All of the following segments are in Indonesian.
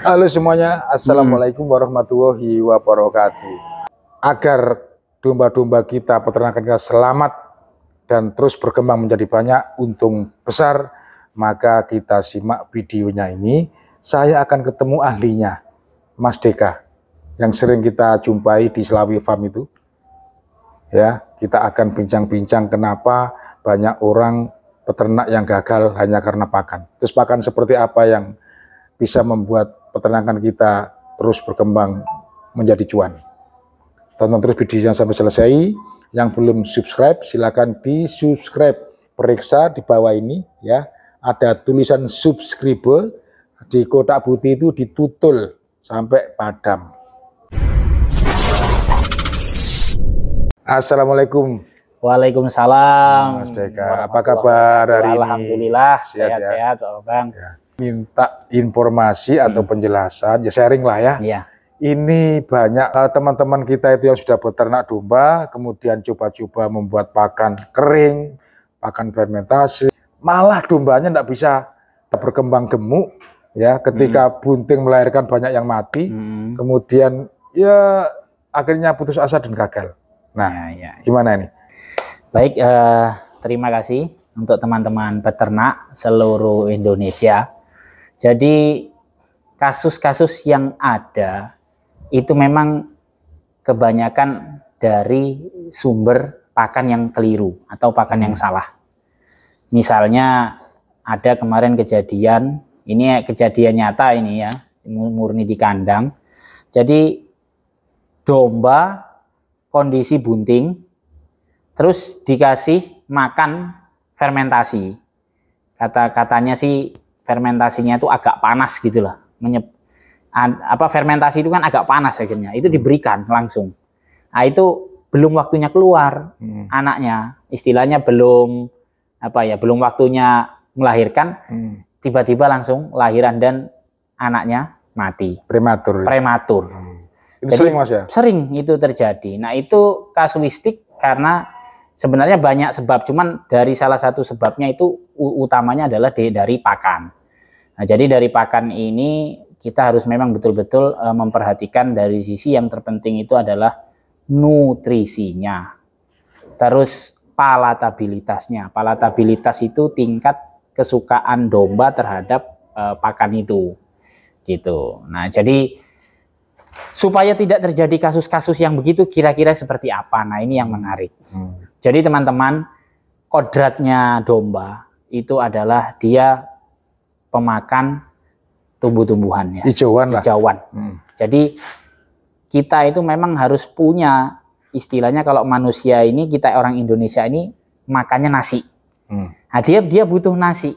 Halo semuanya, Assalamualaikum warahmatullahi wabarakatuh. Agar domba-domba kita, peternakan kita selamat dan terus berkembang menjadi banyak, untung besar, maka kita simak videonya ini. Saya akan ketemu ahlinya, Mas Deka, yang sering kita jumpai di Slawi Farm itu. Ya, kita akan bincang-bincang kenapa banyak orang peternak yang gagal hanya karena pakan. Terus pakan seperti apa yang bisa membuat peternakan kita terus berkembang menjadi cuan. Tonton terus videonya sampai selesai. Yang belum subscribe silakan di subscribe. Periksa di bawah ini ya, ada tulisan subscribe, di kotak putih itu ditutul sampai padam. Assalamualaikum. Waalaikumsalam. Mas Deka, apa kabar hari ini? Alhamdulillah sehat-sehat, Bang. Ya. Minta informasi atau penjelasan, ya sharing lah ya. Iya. Ini banyak teman-teman kita itu yang sudah beternak domba, kemudian coba-coba membuat pakan kering, pakan fermentasi, malah dombanya tidak bisa berkembang gemuk, ya. Ketika bunting melahirkan banyak yang mati, kemudian ya akhirnya putus asa dan gagal. Nah, gimana ini? Baik, terima kasih untuk teman-teman peternak seluruh Indonesia. Jadi kasus-kasus yang ada itu memang kebanyakan dari sumber pakan yang keliru atau pakan yang salah. Misalnya ada kemarin kejadian, ini kejadian nyata ini ya, murni di kandang. Jadi domba kondisi bunting, terus dikasih makan fermentasi. Katanya sih fermentasinya itu agak panas gitu lah. Fermentasi itu kan agak panas akhirnya. Itu diberikan langsung. Nah, itu belum waktunya keluar anaknya. Istilahnya belum belum waktunya melahirkan. Tiba-tiba langsung lahiran dan anaknya mati. Prematur. Itu jadi, sering Mas ya? Sering itu terjadi. Nah, itu kasuistik karena sebenarnya banyak sebab, cuman dari salah satu sebabnya itu utamanya adalah dari pakan. Nah, jadi dari pakan ini kita harus memang betul-betul memperhatikan dari sisi yang terpenting itu adalah nutrisinya. Terus palatabilitasnya. Palatabilitas itu tingkat kesukaan domba terhadap pakan itu. Gitu. Nah, jadi supaya tidak terjadi kasus-kasus yang begitu kira-kira seperti apa. Nah, ini yang menarik. Jadi teman-teman, kodratnya domba itu adalah dia pemakan tumbuh-tumbuhan ya. Hijauan. Jadi kita itu memang harus punya, istilahnya kalau manusia ini, kita orang Indonesia ini makannya nasi. Nah, dia butuh nasi.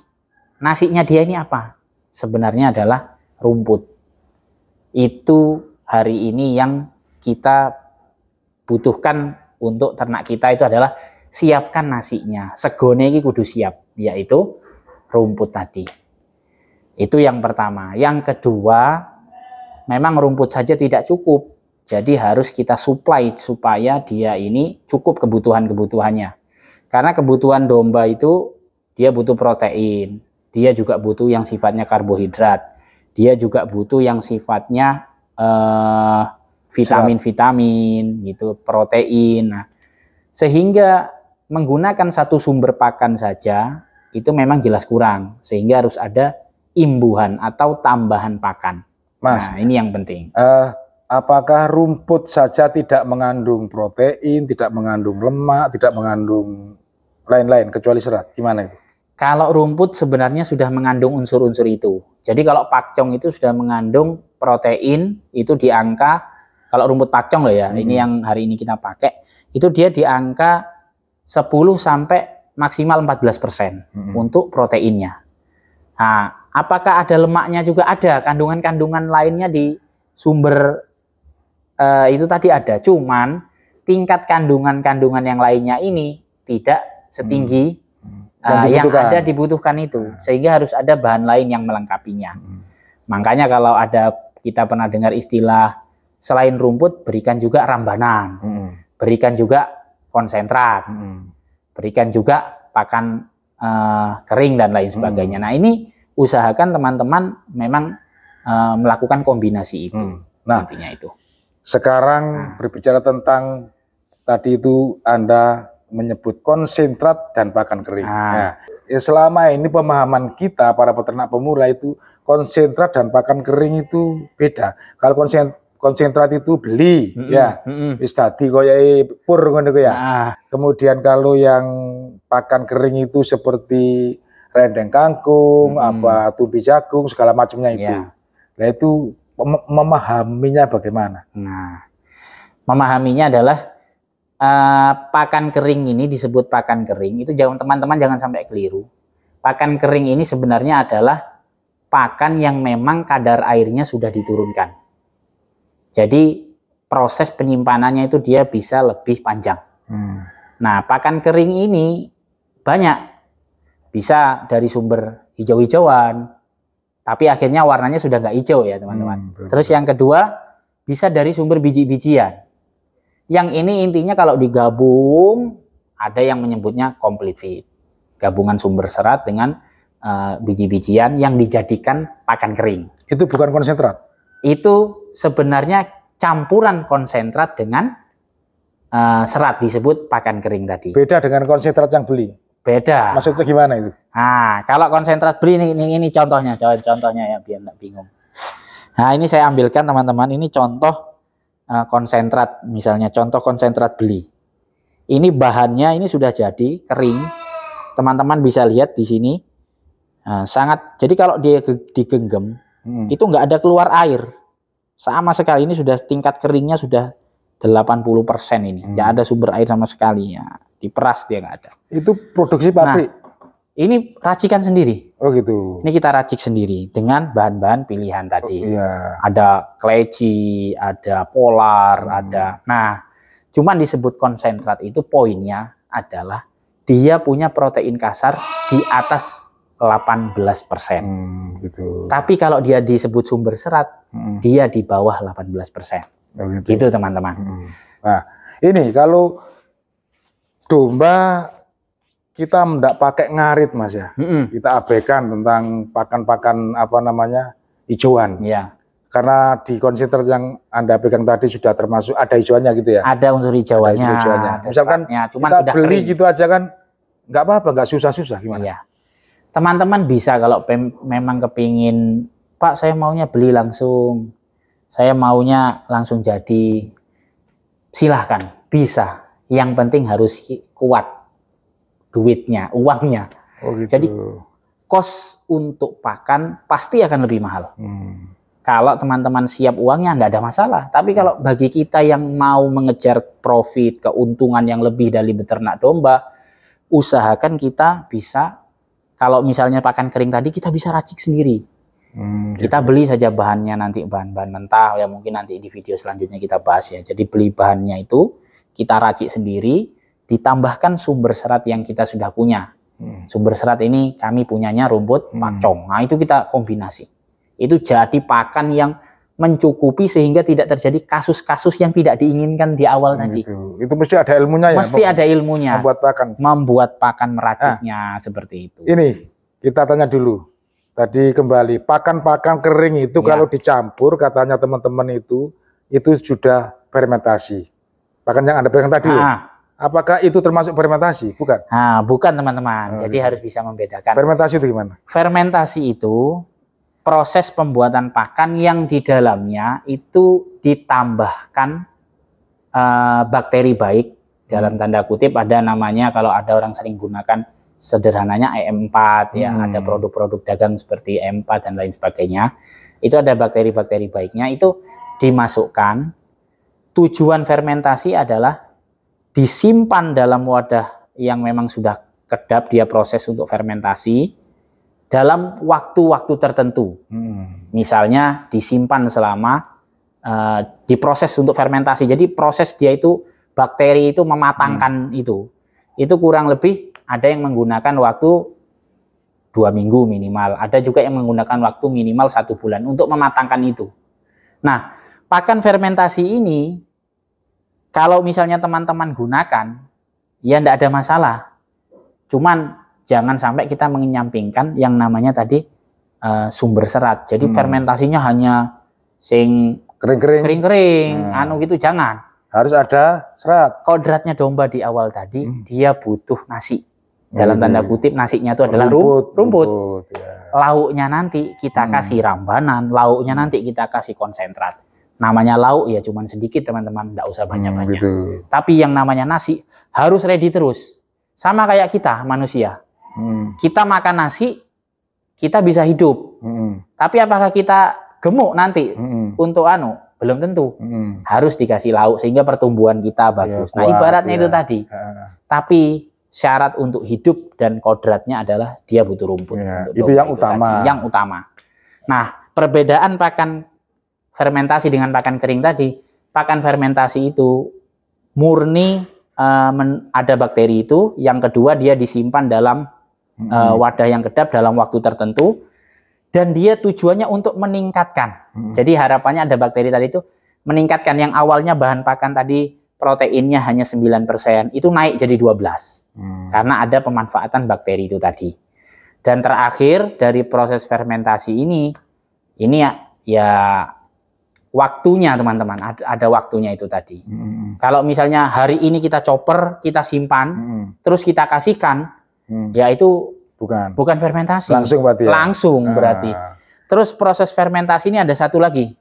Nasinya dia ini apa? Sebenarnya adalah rumput. Itu hari ini yang kita butuhkan untuk ternak kita itu adalah siapkan nasinya. Segone iki kudu siap, yaitu rumput tadi. Itu yang pertama. Yang kedua, memang rumput saja tidak cukup. Jadi harus kita supply supaya dia ini cukup kebutuhannya. Karena kebutuhan domba itu dia butuh protein, dia juga butuh yang sifatnya karbohidrat, dia juga butuh yang sifatnya vitamin-vitamin gitu, protein. Nah, sehingga menggunakan satu sumber pakan saja itu memang jelas kurang, sehingga harus ada imbuhan atau tambahan pakan. Mas, nah, ini yang penting. Apakah rumput saja tidak mengandung protein, tidak mengandung lemak, tidak mengandung lain-lain kecuali serat? Gimana itu? Kalau rumput sebenarnya sudah mengandung unsur-unsur itu. Jadi kalau pakcong itu sudah mengandung protein, itu di angka, kalau rumput pakcong loh ya, ini yang hari ini kita pakai, itu dia di angka 10 sampai maksimal 14% untuk proteinnya. Nah, apakah ada lemaknya juga? Ada, kandungan-kandungan lainnya di sumber itu tadi ada. Cuman tingkat kandungan-kandungan yang lainnya ini tidak setinggi yang ada dibutuhkan itu. Sehingga harus ada bahan lain yang melengkapinya. Makanya kalau ada, kita pernah dengar istilah selain rumput, berikan juga rambanan, berikan juga konsentrat, berikan juga pakan kering dan lain sebagainya. Nah, ini usahakan teman-teman memang melakukan kombinasi itu. Nah, intinya itu. Sekarang berbicara tentang tadi itu Anda menyebut konsentrat dan pakan kering. Nah, ya selama ini pemahaman kita para peternak pemula itu konsentrat dan pakan kering itu beda. Kalau konsentrat itu beli, ya, wis tadi koyo pur ngono ya. Kemudian kalau yang pakan kering itu seperti rendeng kangkung, apa tumpi jagung, segala macamnya itu. Nah itu memahaminya bagaimana? Nah, memahaminya adalah pakan kering ini disebut pakan kering. Itu teman-teman jangan sampai keliru. Pakan kering ini sebenarnya adalah pakan yang memang kadar airnya sudah diturunkan. Jadi proses penyimpanannya itu dia bisa lebih panjang. Nah, pakan kering ini banyak. Bisa dari sumber hijau-hijauan, tapi akhirnya warnanya sudah nggak hijau ya teman-teman. Terus yang kedua, bisa dari sumber biji-bijian. Yang ini intinya kalau digabung, ada yang menyebutnya complete feed. Gabungan sumber serat dengan biji-bijian yang dijadikan pakan kering. Itu bukan konsentrat? Itu sebenarnya campuran konsentrat dengan serat, disebut pakan kering tadi. Beda dengan konsentrat yang beli? Beda. Maksudnya gimana itu? Nah, kalau konsentrat beli ini contohnya ya biar nggak bingung. Nah, ini saya ambilkan teman-teman, ini contoh konsentrat, misalnya contoh konsentrat beli. Ini bahannya ini sudah jadi kering, teman-teman bisa lihat di sini. Nah, jadi kalau dia digenggam itu nggak ada keluar air sama sekali. Ini sudah tingkat keringnya sudah 80% ini, nggak ada sumber air sama sekali ya. Diperas dia nggak ada. Itu produksi pabrik? Nah, ini racikan sendiri. Oh gitu. Ini kita racik sendiri dengan bahan-bahan pilihan tadi. Iya. Ada kleci, ada polar, ada. Nah, cuman disebut konsentrat itu poinnya adalah dia punya protein kasar di atas 18%. Gitu. Tapi kalau dia disebut sumber serat, dia di bawah 18%. Oh, gitu. Gitu teman-teman. Nah, ini kalau domba kita tidak pakai ngarit Mas ya, kita abaikan tentang pakan-pakan apa namanya hijauan. Ya. Karena di konsentrat yang Anda pegang tadi sudah termasuk ada hijauannya gitu ya. Ada unsur hijauannya. Misalkan kita beli kering gitu aja kan, nggak apa-apa, nggak susah-susah gimana? Iya. Teman-teman bisa kalau memang kepingin, Pak saya maunya beli langsung, saya maunya langsung jadi, silahkan, bisa. Yang penting harus kuat duitnya, uangnya. Oh gitu. Jadi kos untuk pakan pasti akan lebih mahal. Kalau teman-teman siap uangnya nggak ada masalah. Tapi kalau bagi kita yang mau mengejar profit, keuntungan yang lebih dari beternak domba, usahakan kita bisa, kalau misalnya pakan kering tadi kita bisa racik sendiri. Kita beli saja bahannya, nanti bahan-bahan mentah ya, mungkin nanti di video selanjutnya kita bahas ya. Jadi beli bahannya itu, kita racik sendiri, ditambahkan sumber serat yang kita sudah punya. Sumber serat ini kami punyanya rumput pakcong. Nah itu kita kombinasi. Itu jadi pakan yang mencukupi sehingga tidak terjadi kasus-kasus yang tidak diinginkan di awal tadi. Itu mesti ada ilmunya ya? Mesti ada ilmunya. Membuat pakan meraciknya seperti itu. Ini kita tanya dulu. Tadi kembali, pakan-pakan kering itu kalau dicampur katanya teman-teman itu sudah fermentasi. Pakan yang Anda pegang tadi loh. Apakah itu termasuk fermentasi? Bukan? Nah, bukan teman-teman. Jadi harus bisa membedakan. Fermentasi itu gimana? Fermentasi itu proses pembuatan pakan yang di dalamnya itu ditambahkan bakteri baik, dalam tanda kutip ada namanya, kalau ada orang sering gunakan sederhananya EM4 ya, ada produk-produk dagang seperti EM4 dan lain sebagainya. Itu ada bakteri-bakteri baiknya, itu dimasukkan. Tujuan fermentasi adalah disimpan dalam wadah yang memang sudah kedap, dia proses untuk fermentasi dalam waktu-waktu tertentu. Misalnya disimpan selama diproses untuk fermentasi. Jadi proses dia itu, bakteri itu mematangkan itu kurang lebih ada yang menggunakan waktu 2 minggu minimal. Ada juga yang menggunakan waktu minimal 1 bulan untuk mematangkan itu. Nah, pakan fermentasi ini kalau misalnya teman-teman gunakan, ya tidak ada masalah. Cuman jangan sampai kita menyampingkan yang namanya tadi sumber serat. Jadi fermentasinya hanya sing kering-kering, anu gitu jangan. Harus ada serat. Kodratnya domba di awal tadi, dia butuh nasi. Dalam tanda kutip nasinya itu adalah rumput. Ya. Lauknya nanti kita kasih rambanan, lauknya nanti kita kasih konsentrat. Namanya lauk ya cuman sedikit teman-teman, enggak usah banyak-banyak. Gitu. Tapi yang namanya nasi harus ready terus. Sama kayak kita manusia. Kita makan nasi, kita bisa hidup. Tapi apakah kita gemuk nanti untuk anu? Belum tentu. Harus dikasih lauk sehingga pertumbuhan kita bagus. Nah, ibaratnya itu tadi. Tapi syarat untuk hidup dan kodratnya adalah dia butuh rumput. Itu yang utama. Yang utama. Nah, perbedaan pakan fermentasi dengan pakan kering tadi, pakan fermentasi itu murni ada bakteri itu. Yang kedua dia disimpan dalam wadah yang kedap dalam waktu tertentu. Dan dia tujuannya untuk meningkatkan. Jadi harapannya ada bakteri tadi itu meningkatkan yang awalnya bahan pakan tadi proteinnya hanya 9%, itu naik jadi 12. Karena ada pemanfaatan bakteri itu tadi. Dan terakhir dari proses fermentasi ini ya waktunya teman-teman, ada waktunya itu tadi. Kalau misalnya hari ini kita chopper, kita simpan, terus kita kasihkan, ya itu bukan fermentasi. Langsung berarti. Berarti. Terus proses fermentasi ini ada satu lagi.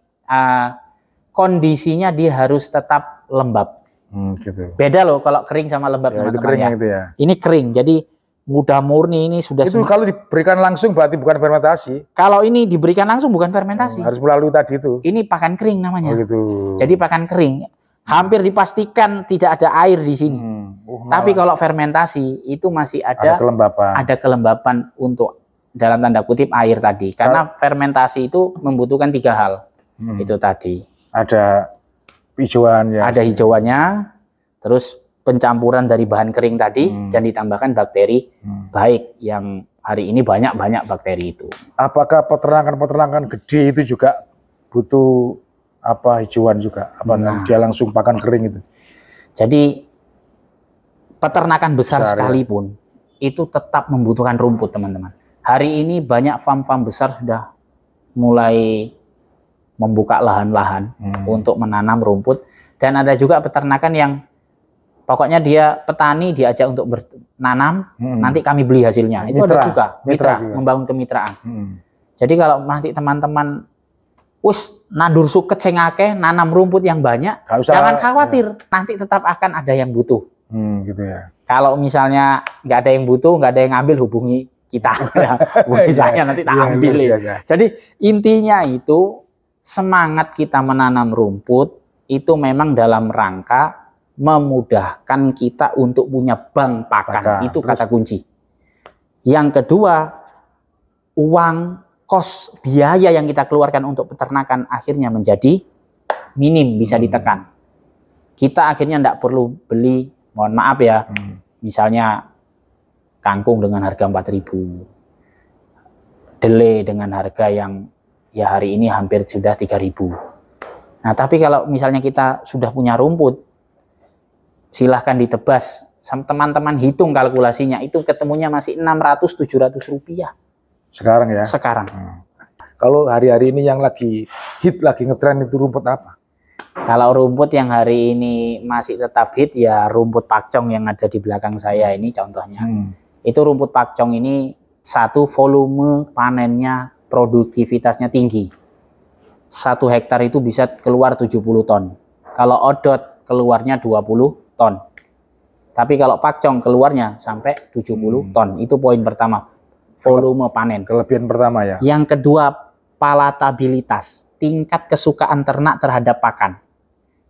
Kondisinya dia harus tetap lembab. Gitu. Beda loh kalau kering sama lembab teman-teman. Itu kering ya. Itu ya. Ini kering. Jadi mudah murni ini sudah. Itu kalau diberikan langsung berarti bukan fermentasi. Kalau ini diberikan langsung bukan fermentasi. Harus melalui tadi itu. Ini pakan kering namanya. Gitu. Jadi pakan kering. Hampir dipastikan tidak ada air di sini. Tapi kalau fermentasi itu masih ada kelembapan untuk dalam tanda kutip air tadi. Karena fermentasi itu membutuhkan 3 hal. Itu tadi. Ada hijauan ya. Ada hijauannya, terus pencampuran dari bahan kering tadi dan ditambahkan bakteri baik yang hari ini banyak bakteri itu. Apakah peternakan gede itu juga butuh hijauan juga? Dia langsung pakan kering itu? Jadi peternakan besar sekalipun itu tetap membutuhkan rumput teman-teman. Hari ini banyak farm-farm besar sudah mulai membuka lahan-lahan untuk menanam rumput. Dan ada juga peternakan yang pokoknya dia petani diajak untuk menanam, nanti kami beli hasilnya. Itu ada juga mitra membangun kemitraan. Jadi kalau nanti teman-teman nandur suket sing akeh, nanam rumput yang banyak, jangan khawatir, nanti tetap akan ada yang butuh. Gitu ya. Kalau misalnya nggak ada yang butuh, nggak ada yang ngambil, hubungi kita. Saya nanti tak ambil. Jadi intinya itu semangat kita menanam rumput itu memang dalam rangka memudahkan kita untuk punya bank pakan. Itu kata kunci. Yang kedua, uang kos biaya yang kita keluarkan untuk peternakan akhirnya menjadi minim, bisa ditekan. Kita akhirnya tidak perlu beli, mohon maaf ya, misalnya kangkung dengan harga 4.000, dele dengan harga yang ya hari ini hampir sudah 3.000. Nah, tapi kalau misalnya kita sudah punya rumput, silahkan ditebas, teman-teman hitung kalkulasinya, itu ketemunya masih 600-700 rupiah. Sekarang ya? Sekarang. Kalau hari-hari ini yang lagi hit, lagi ngetren itu rumput apa? Kalau rumput yang hari ini masih tetap hit ya rumput pakcong yang ada di belakang saya ini contohnya. Itu rumput pakcong ini satu volume panennya, produktivitasnya tinggi. 1 hektar itu bisa keluar 70 ton. Kalau odot keluarnya 20 ton. Tapi kalau pakcong keluarnya sampai 70 ton. Itu poin pertama. Volume panen. Kelebihan pertama ya. Yang kedua, palatabilitas, tingkat kesukaan ternak terhadap pakan.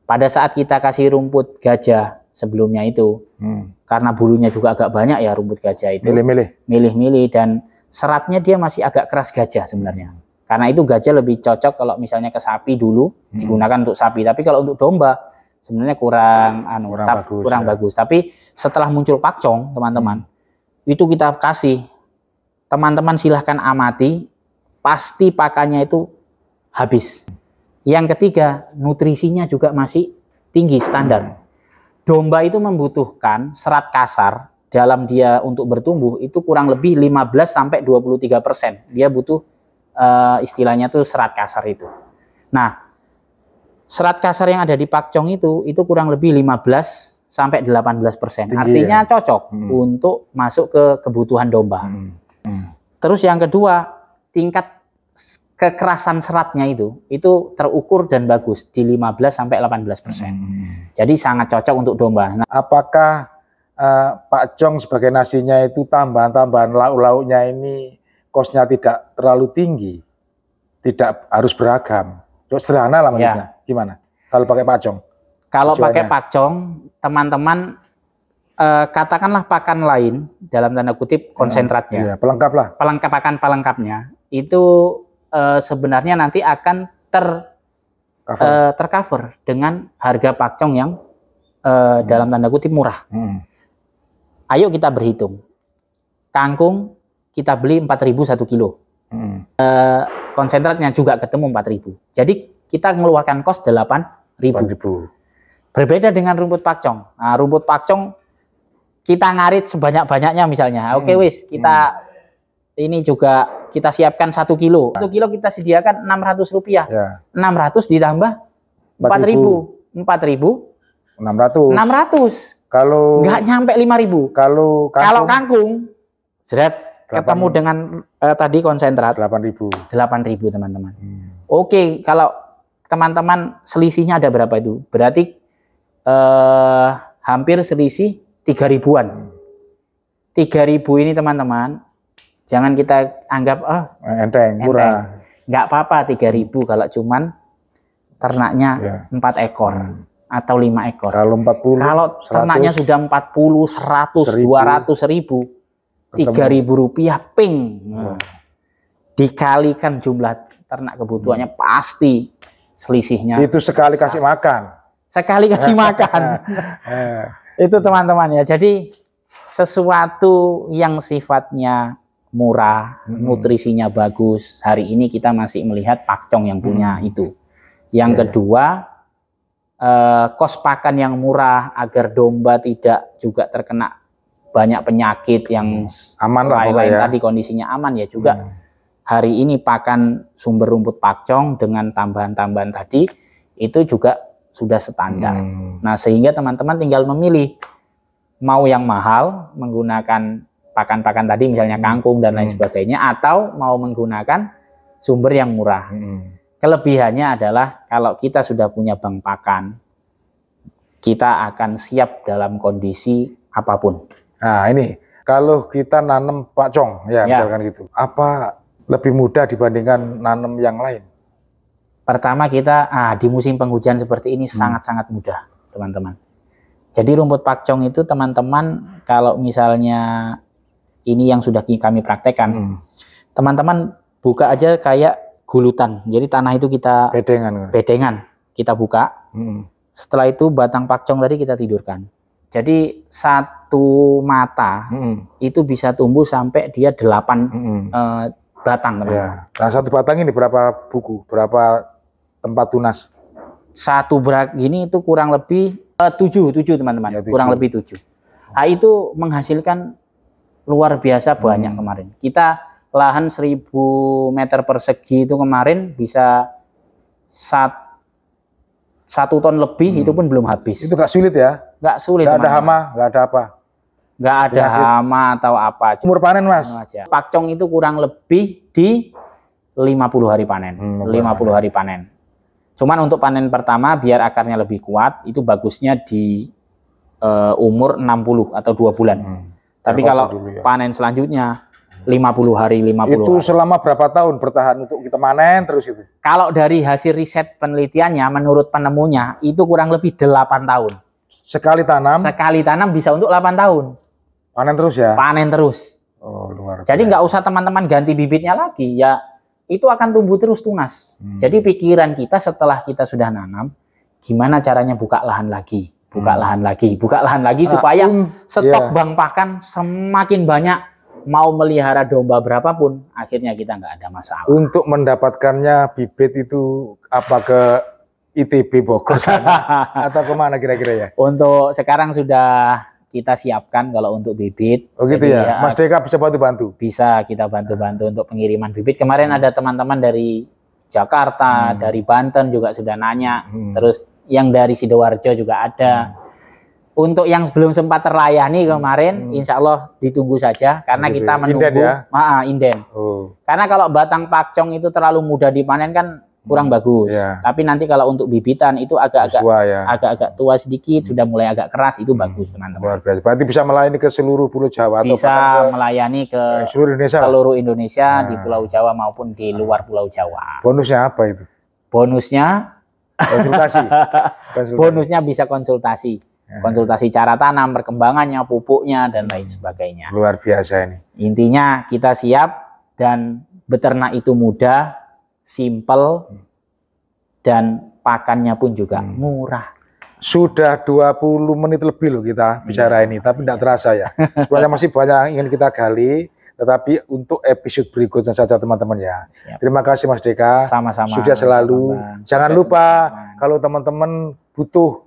Pada saat kita kasih rumput gajah sebelumnya itu, karena bulunya juga agak banyak ya rumput gajah itu. Milih-milih dan seratnya dia masih agak keras gajah sebenarnya. Karena itu gajah lebih cocok kalau misalnya ke sapi dulu digunakan untuk sapi. Tapi kalau untuk domba sebenarnya kurang bagus. Tapi setelah muncul pakcong, teman-teman, itu kita kasih. Teman-teman silahkan amati, pasti pakannya itu habis. Yang ketiga, nutrisinya juga masih tinggi standar. Domba itu membutuhkan serat kasar dalam dia untuk bertumbuh itu kurang lebih 15-23%. Dia butuh istilahnya tuh serat kasar itu. Nah, serat kasar yang ada di pakcong itu kurang lebih 15 sampai 18%. Artinya cocok untuk masuk ke kebutuhan domba. Terus yang kedua, tingkat kekerasan seratnya itu terukur dan bagus di 15 sampai 18%. Jadi sangat cocok untuk domba. Nah, apakah pakcong sebagai nasinya itu tambahan-tambahan lauk-lauknya ini kosnya tidak terlalu tinggi, tidak harus beragam, sederhana lah maksudnya. Gimana kalau pakai pakcong? Kalau pakai pakcong, teman-teman katakanlah pakan lain dalam tanda kutip konsentratnya, pelengkap lah, pakan pelengkapnya itu sebenarnya nanti akan tercover dengan harga pakcong yang dalam tanda kutip murah. Ayo kita berhitung, kangkung kita beli 4.000 1 kilo, konsentratnya juga ketemu 4.000. Jadi kita mengeluarkan kos 8.000. Berbeda dengan rumput pakcong. Nah, rumput pakcong kita ngarit sebanyak-banyaknya misalnya. Oke wis, kita ini juga kita siapkan 1 kilo. 1 kilo kita sediakan Rp600. 600 ditambah 4.000. 600. Kalau nggak nyampe 5.000. Kalau kangkung ketemu dengan tadi konsentrat 8.000 teman-teman. Oke, kalau teman-teman selisihnya ada berapa itu? Berarti hampir selisih 3.000-an. 3.000 ini teman-teman, jangan kita anggap enteng, murah. Nggak apa-apa 3.000 kalau cuman ternaknya 4 ekor atau 5 ekor. Kalau 40, kalau ternaknya sudah 40, 100, 200 ribu, 3.000 rupiah ping. Dikalikan jumlah ternak kebutuhannya pasti selisihnya. Itu sekali kasih makan. Sekali kasih makan. Itu teman-teman ya. Jadi sesuatu yang sifatnya murah, nutrisinya bagus. Hari ini kita masih melihat pakcong yang punya itu. Yang kedua, kos pakan yang murah agar domba tidak juga terkena banyak penyakit yang aman lain tadi kondisinya aman ya juga. Hari ini pakan sumber rumput pakcong dengan tambahan-tambahan tadi itu juga sudah standar. Nah, sehingga teman-teman tinggal memilih mau yang mahal menggunakan pakan-pakan tadi misalnya kangkung dan lain sebagainya, atau mau menggunakan sumber yang murah. Kelebihannya adalah kalau kita sudah punya bank pakan, kita akan siap dalam kondisi apapun. Nah, ini kalau kita nanam pakcong ya misalkan gitu, apa lebih mudah dibandingkan nanam yang lain? Pertama kita di musim penghujan seperti ini sangat-sangat mudah, teman-teman. Jadi rumput pakcong itu teman-teman kalau misalnya ini yang sudah kami praktekkan, teman-teman buka aja kayak gulutan. Jadi tanah itu kita bedengan kita buka. Setelah itu batang pakcong tadi kita tidurkan. Jadi satu mata itu bisa tumbuh sampai dia 8 batang, teman-teman. Nah, satu batang ini berapa buku? Berapa tempat tunas? Satu berak gini itu kurang lebih 7 teman-teman. Kurang lebih 7. Nah, itu menghasilkan luar biasa banyak kemarin. Kita lahan 1.000 meter persegi itu kemarin bisa 1 ton lebih, itu pun belum habis. Itu gak sulit ya? Gak sulit. Gak ada hama, gak ada apa? Gak ada hama atau apa. Umur panen, Mas? Pakcong itu kurang lebih di 50 hari panen. 50 hari panen. Cuman untuk panen pertama biar akarnya lebih kuat, itu bagusnya di umur 60 atau 2 bulan. Tapi kalau panen selanjutnya 50 hari. Itu selama berapa tahun bertahan untuk kita panen terus itu? Kalau dari hasil riset penelitiannya, menurut penemunya, itu kurang lebih 8 tahun. Sekali tanam? Sekali tanam bisa untuk 8 tahun. Panen terus ya? Panen terus. Oh, luar biasa. Jadi nggak usah teman-teman ganti bibitnya lagi, ya itu akan tumbuh terus tunas. Jadi pikiran kita setelah kita sudah nanam, gimana caranya buka lahan lagi, buka lahan lagi supaya stok bank pakan semakin banyak. Mau melihara domba berapapun, akhirnya kita nggak ada masalah. Untuk mendapatkannya bibit itu apa ke ITB Bogor sana, atau kemana kira-kira ya? Untuk sekarang sudah kita siapkan kalau untuk bibit. Oh gitu Jadi, ya, Mas Deka bisa bantu-bantu? Bisa kita bantu-bantu untuk pengiriman bibit. Kemarin ada teman-teman dari Jakarta, dari Banten juga sudah nanya. Terus yang dari Sidoarjo juga ada. Untuk yang belum sempat terlayani kemarin, insya Allah ditunggu saja karena gitu kita ya. menunggu Inden ya? Inden. Oh. Karena kalau batang pakcong itu terlalu mudah dipanen kan kurang bagus. Ya. Tapi nanti kalau untuk bibitan itu agak-agak Ya. agak-agak tua sedikit, sudah mulai agak keras, itu bagus teman-teman. Luar biasa. Berarti bisa melayani ke seluruh Pulau Jawa Bisa atau melayani ke seluruh Indonesia, di Pulau Jawa maupun di luar Pulau Jawa. Bonusnya apa itu? Bonusnya konsultasi. Bonusnya bisa konsultasi. Konsultasi cara tanam, perkembangannya, pupuknya, dan lain sebagainya. Luar biasa ini. Intinya kita siap dan beternak itu mudah, simple, dan pakannya pun juga murah. Sudah 20 menit lebih loh kita bicara ini, tapi tidak terasa ya. Sebenarnya masih banyak yang ingin kita gali, tetapi untuk episode berikutnya saja teman-teman ya. Siap. Terima kasih Mas Deka. Sama-sama. Sukses selalu. Jangan lupa kalau teman-teman butuh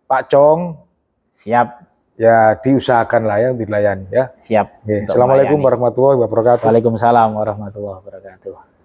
pakcong, siap. Ya diusahakan lah ya untuk dilayani ya. Siap. Assalamualaikum warahmatullahi wabarakatuh. Waalaikumsalam warahmatullahi wabarakatuh.